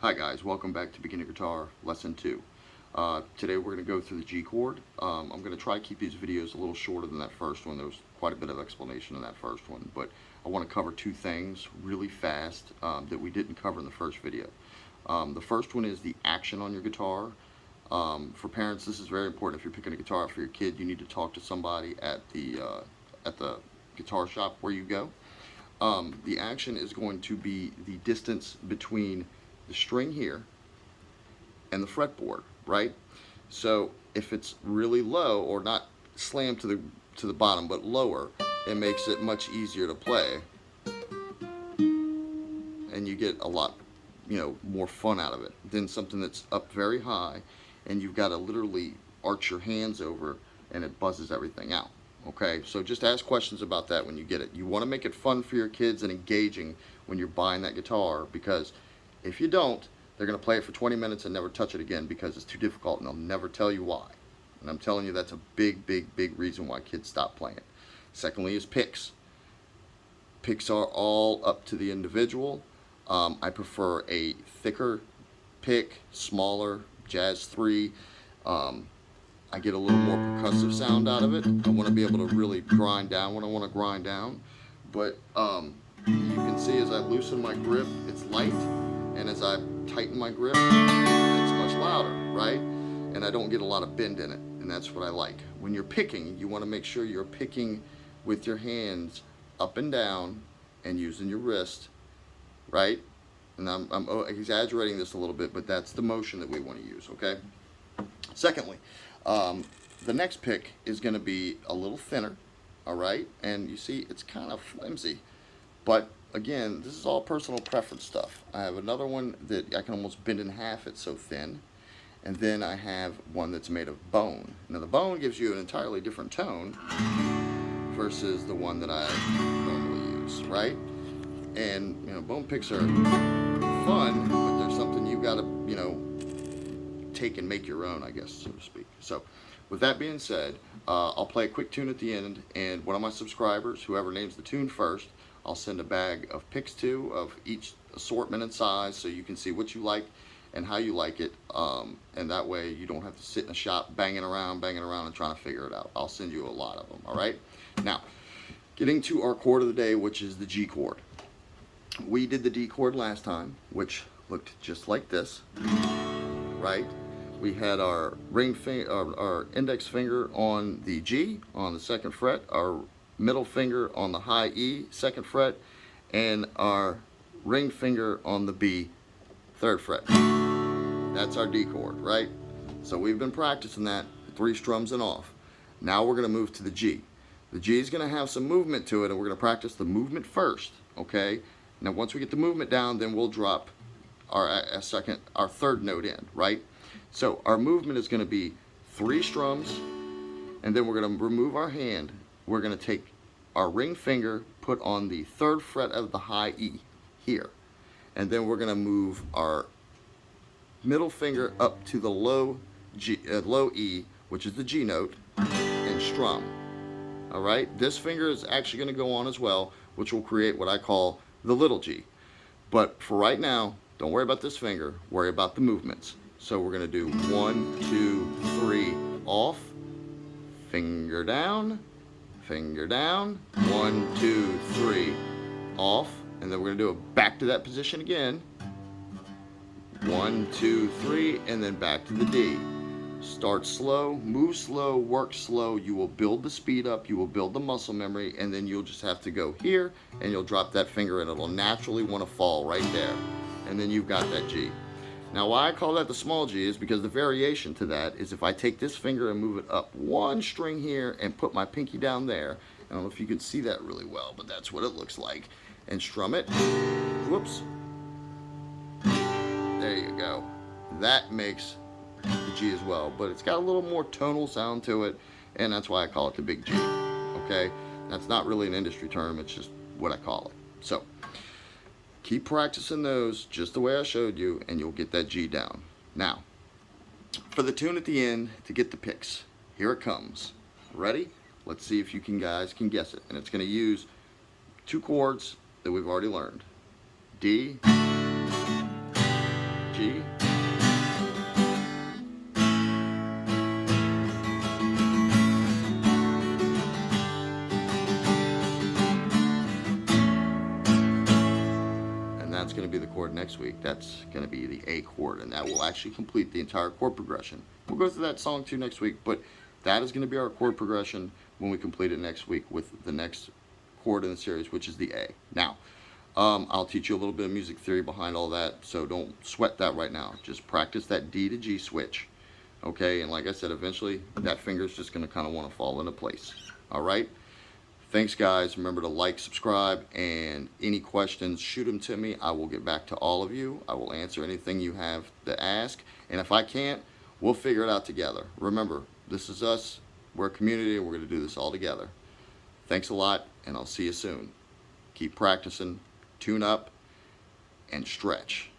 Hi guys, welcome back to Beginner Guitar Lesson 2. Today we're going to go through the G chord. I'm going to try to keep these videos a little shorter than that first one. There was quite a bit of explanation in that first one, but I want to cover two things really fast that we didn't cover in the first video. The first one is the action on your guitar. For parents, this is very important. If you're picking a guitar up for your kid, you need to talk to somebody at the guitar shop where you go. The action is going to be the distance between the string here and the fretboard, right? So if it's really low, or not slammed to the bottom but lower, it makes it much easier to play, and you get a lot more fun out of it than something that's up very high and you've got to literally arch your hands over and it buzzes everything out. Okay, so just ask questions about that when you get it. You want to make it fun for your kids and engaging when you're buying that guitar, because if you don't, they're going to play it for 20 minutes and never touch it again because it's too difficult, and they'll never tell you why. And I'm telling you, that's a big reason why kids stop playing. Secondly is picks. Picks are all up to the individual. I prefer a thicker pick, smaller, Jazz 3. I get a little more percussive sound out of it. I want to be able to really grind down when I want to grind down. But you can see as I loosen my grip, it's light. And as I tighten my grip, it's much louder, right? And I don't get a lot of bend in it, and that's what I like. When you're picking, you want to make sure you're picking with your hands up and down and using your wrist, right? And I'm exaggerating this a little bit, but that's the motion that we want to use, okay? Secondly, the next pick is going to be a little thinner, all right? And you see, it's kind of flimsy, but again, this is all personal preference stuff. I have another one that I can almost bend in half, it's so thin. And then I have one that's made of bone. Now the bone gives you an entirely different tone versus the one that I normally use, right? And bone picks are fun, but there's something you gotta take and make your own, I guess, so to speak. So with that being said, I'll play a quick tune at the end, and one of my subscribers, whoever names the tune first, I'll send a bag of picks to, of each assortment and size, so you can see what you like and how you like it, and that way you don't have to sit in a shop banging around and trying to figure it out. I'll send you a lot of them, all right? Now, getting to our chord of the day, which is the G chord. We did the D chord last time, which looked just like this, right? We had our our index finger on the G on the 2nd fret, our middle finger on the high E, 2nd fret, and our ring finger on the B, 3rd fret. That's our D chord, right? So we've been practicing that 3 strums and off. Now we're going to move to the G. The G is going to have some movement to it, and we're going to practice the movement first, okay? Now once we get the movement down, then we'll drop our 3rd note in, right? So our movement is going to be 3 strums, and then we're going to remove our hand. We're going to take our ring finger, put on the 3rd fret of the high E here, and then we're going to move our middle finger up to the low E, which is the G note, and strum. All right, this finger is actually going to go on as well, which will create what I call the little G. But for right now, don't worry about this finger, worry about the movements. So we're going to do 1, 2, 3, off, finger down, 1, 2, 3, off, and then we're going to do it back to that position again, 1, 2, 3, and then back to the D. Start slow, move slow, work slow. You will build the speed up, you will build the muscle memory, and then you'll just have to go here and you'll drop that finger and it'll naturally want to fall right there, and then you've got that G. Now why I call that the small G is because the variation to that is if I take this finger and move it up 1 string here and put my pinky down there, I don't know if you can see that really well, but that's what it looks like, and strum it, whoops, there you go. That makes the G as well, but it's got a little more tonal sound to it, and that's why I call it the big G, okay? That's not really an industry term, it's just what I call it. So keep practicing those just the way I showed you, and you'll get that G down. Now, for the tune at the end to get the picks, here it comes. Ready? Let's see if you guys can guess it. And it's going to use 2 chords that we've already learned. D, G. And that's going to be the chord next week. That's going to be the A chord, and that will actually complete the entire chord progression. We'll go through that song too next week, but that is going to be our chord progression when we complete it next week with the next chord in the series, which is the A. Now, I'll teach you a little bit of music theory behind all that, so don't sweat that right now. Just practice that D to G switch, okay? And like I said, eventually that finger's just going to kind of want to fall into place, all right? Thanks, guys. Remember to like, subscribe, and any questions, shoot them to me. I will get back to all of you. I will answer anything you have to ask, and if I can't, we'll figure it out together. Remember, this is us. We're a community, and we're going to do this all together. Thanks a lot, and I'll see you soon. Keep practicing, tune up, and stretch.